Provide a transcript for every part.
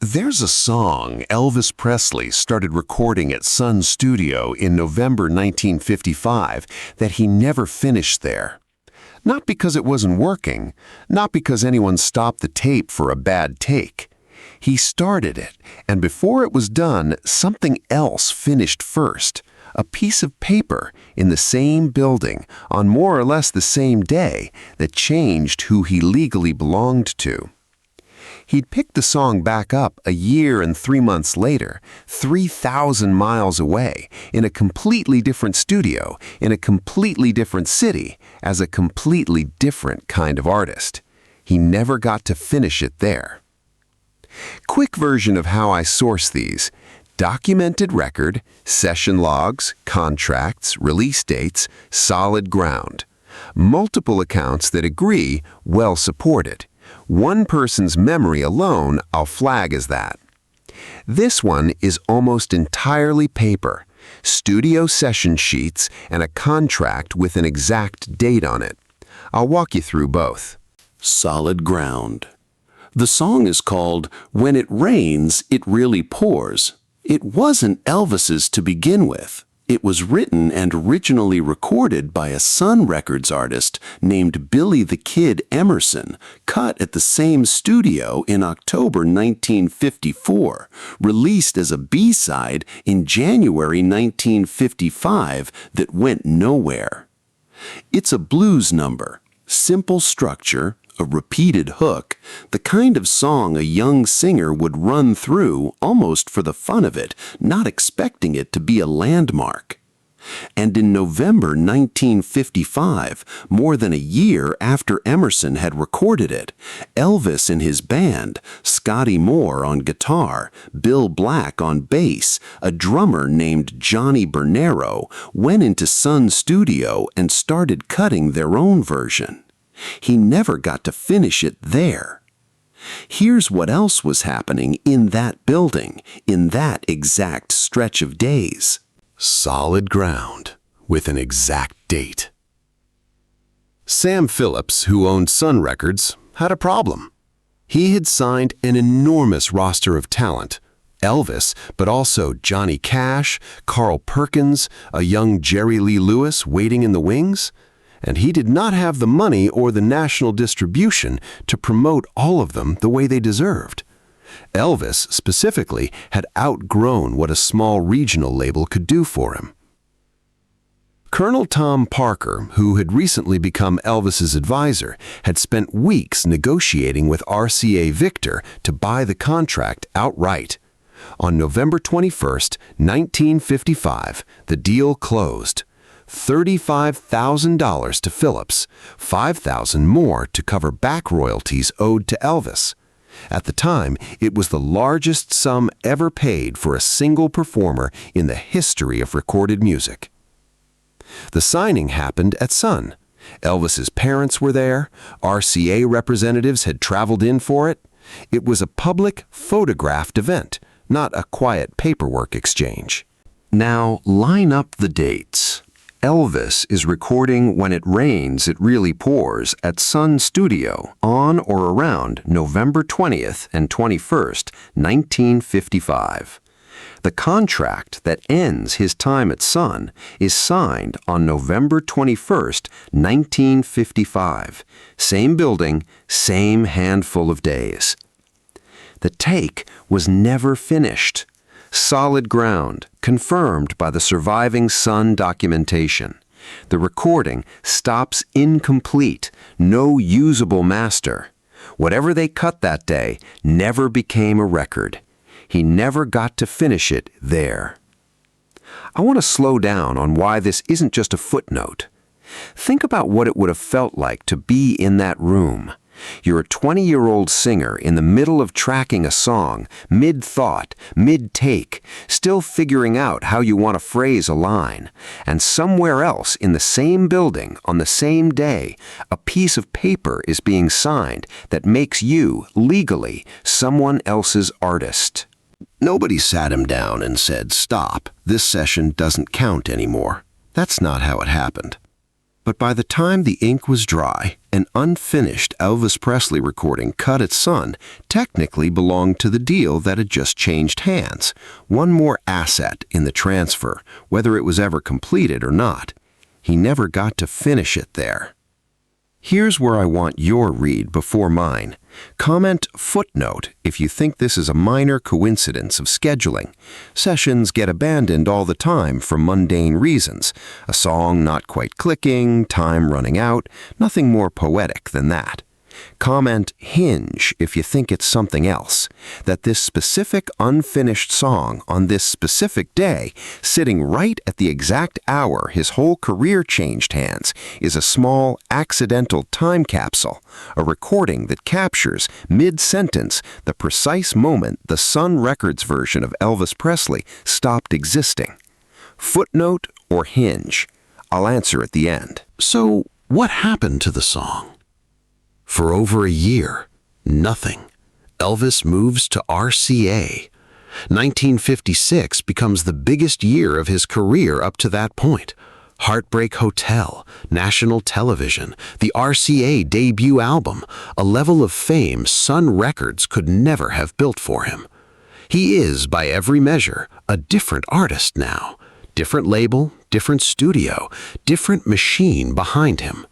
There's a song Elvis Presley started recording at Sun Studio in November 1955 that he never finished there. Not because it wasn't working, not because anyone stopped the tape for a bad take. He started it, and before it was done, something else finished first. A piece of paper in the same building on more or less the same day that changed who he legally belonged to. He'd picked the song back up a year and 3 months later, 3,000 miles away, in a completely different studio, in a completely different city, as a completely different kind of artist. He never got to finish it there. Quick version of how I source these: documented record, session logs, contracts, release dates, solid ground. Multiple accounts that agree, well supported. One person's memory alone I'll flag as that. This one is almost entirely paper, studio session sheets, and a contract with an exact date on it. I'll walk you through both. Solid ground. The song is called "When It Rains, It Really Pours." It wasn't Elvis's to begin with. It was written and originally recorded by a Sun Records artist named Billy the Kid Emerson, cut at the same studio in October 1954, released as a B-side in January 1955 that went nowhere. It's a blues number, simple structure, a repeated hook, the kind of song a young singer would run through almost for the fun of it, not expecting it to be a landmark. And in November 1955, more than a year after Emerson had recorded it, Elvis and his band, Scotty Moore on guitar, Bill Black on bass, a drummer named Johnny Bernero, went into Sun Studio and started cutting their own version. He never got to finish it there. Here's what else was happening in that building, in that exact stretch of days. Solid ground, with an exact date. Sam Phillips, who owned Sun Records, had a problem. He had signed an enormous roster of talent. Elvis, but also Johnny Cash, Carl Perkins, a young Jerry Lee Lewis waiting in the wings. And he did not have the money or the national distribution to promote all of them the way they deserved. Elvis, specifically, had outgrown what a small regional label could do for him. Colonel Tom Parker, who had recently become Elvis's advisor, had spent weeks negotiating with RCA Victor to buy the contract outright. On November 21st, 1955, the deal closed. $35,000 to Phillips, $5,000 more to cover back royalties owed to Elvis. At the time, it was the largest sum ever paid for a single performer in the history of recorded music. The signing happened at Sun. Elvis's parents were there. RCA representatives had traveled in for it. It was a public, photographed event, not a quiet paperwork exchange. Now, line up the dates. Elvis is recording When It Rains, It Really Pours at Sun Studio on or around November 20th and 21st, 1955. The contract that ends his time at Sun is signed on November 21st, 1955. Same building, same handful of days. The take was never finished. Solid ground, confirmed by the surviving Sun documentation. The recording stops incomplete, no usable master. Whatever they cut that day never became a record. He never got to finish it there. I want to slow down on why this isn't just a footnote. Think about what it would have felt like to be in that room. You're a 20-year-old singer in the middle of tracking a song, mid-thought, mid-take, still figuring out how you want to phrase a line. And somewhere else in the same building, on the same day, a piece of paper is being signed that makes you, legally, someone else's artist. Nobody sat him down and said, "Stop, this session doesn't count anymore." That's not how it happened. But by the time the ink was dry, An unfinished Elvis Presley recording cut at Sun technically belonged to the deal that had just changed hands, one more asset in the transfer, whether it was ever completed or not. He never got to finish it there. Here's where I want your read before mine. Comment Footnote if you think this is a minor coincidence of scheduling. Sessions get abandoned all the time for mundane reasons. A song not quite clicking, time running out, nothing more poetic than that. Comment Hinge if you think it's something else, that this specific unfinished song on this specific day, sitting right at the exact hour his whole career changed hands, is a small, accidental time capsule, a recording that captures, mid-sentence, the precise moment the Sun Records version of Elvis Presley stopped existing. Footnote or Hinge? I'll answer at the end. So, what happened to the song? For over a year, nothing. Elvis moves to RCA. 1956 becomes the biggest year of his career up to that point. Heartbreak Hotel, national television, the RCA debut album, a level of fame Sun Records could never have built for him. He is, by every measure, a different artist now. Different label, different studio, different machine behind him.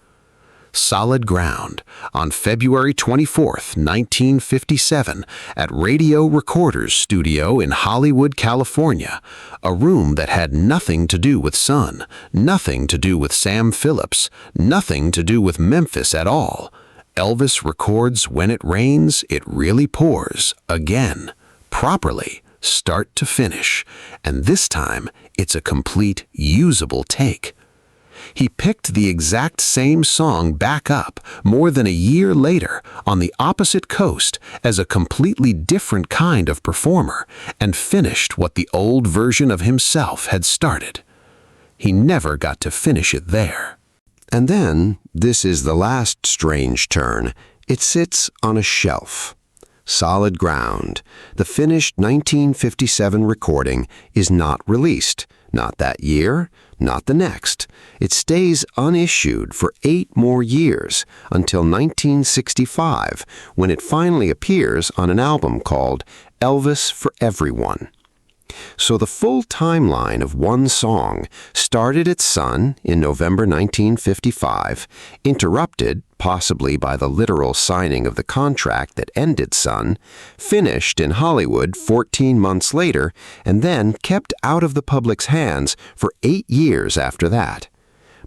Solid Ground, on February 24, 1957, at Radio Recorders Studio in Hollywood, California, a room that had nothing to do with Sun, nothing to do with Sam Phillips, nothing to do with Memphis at all. Elvis records When It Rains, It Really Pours, again, properly, start to finish, and this time it's a complete, usable take. He picked the exact same song back up more than a year later on the opposite coast as a completely different kind of performer and finished what the old version of himself had started. He never got to finish it there. And then, this is the last strange turn, it sits on a shelf. Solid Ground, the finished 1957 recording, is not released. Not that year, not the next. It stays unissued for 8 more years, until 1965, when it finally appears on an album called Elvis for Everyone. So the full timeline of one song started at Sun in November 1955, interrupted, possibly by the literal signing of the contract that ended Sun, finished in Hollywood 14 months later, and then kept out of the public's hands for 8 years after that.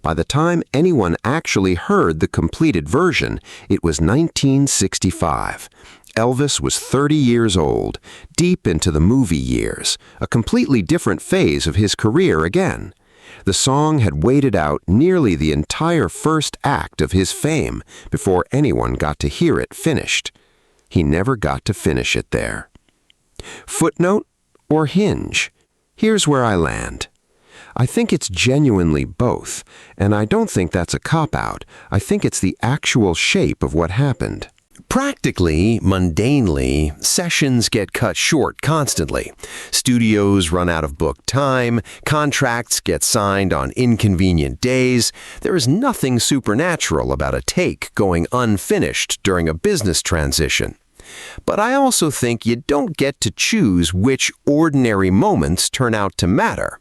By the time anyone actually heard the completed version, it was 1965. Elvis was 30 years old, deep into the movie years, a completely different phase of his career again. The song had waited out nearly the entire first act of his fame before anyone got to hear it finished. He never got to finish it there. Footnote or Hinge? Here's where I land. I think it's genuinely both, and I don't think that's a cop-out. I think it's the actual shape of what happened. Practically, mundanely, sessions get cut short constantly. Studios run out of booked time, contracts get signed on inconvenient days. There is nothing supernatural about a take going unfinished during a business transition. But I also think you don't get to choose which ordinary moments turn out to matter.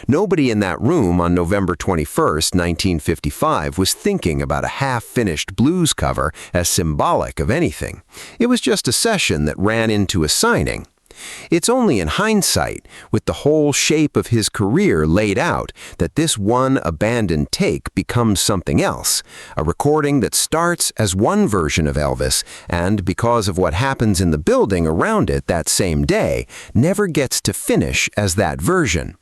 Nobody in that room on November 21st, 1955 was thinking about a half-finished blues cover as symbolic of anything. It was just a session that ran into a signing. It's only in hindsight, with the whole shape of his career laid out, that this one abandoned take becomes something else, a recording that starts as one version of Elvis and, because of what happens in the building around it that same day, never gets to finish as that version.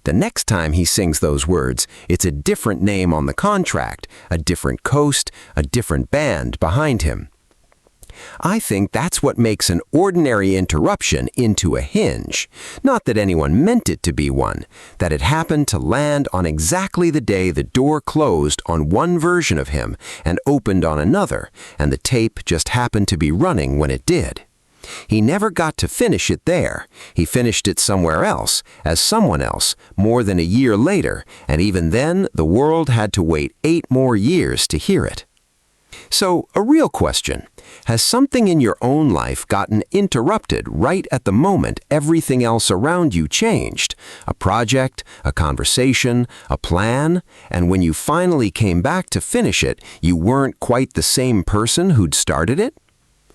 The next time he sings those words, it's a different name on the contract, a different coast, a different band behind him. I think that's what makes an ordinary interruption into a hinge. Not that anyone meant it to be one, that it happened to land on exactly the day the door closed on one version of him and opened on another, and the tape just happened to be running when it did. He never got to finish it there. He finished it somewhere else, as someone else, more than a year later, and even then the world had to wait 8 more years to hear it. So, a real question. Has something in your own life gotten interrupted right at the moment everything else around you changed? A project, a conversation, a plan, and when you finally came back to finish it, you weren't quite the same person who'd started it?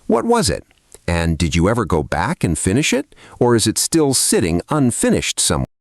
What was it? And did you ever go back and finish it? Or is it still sitting unfinished somewhere?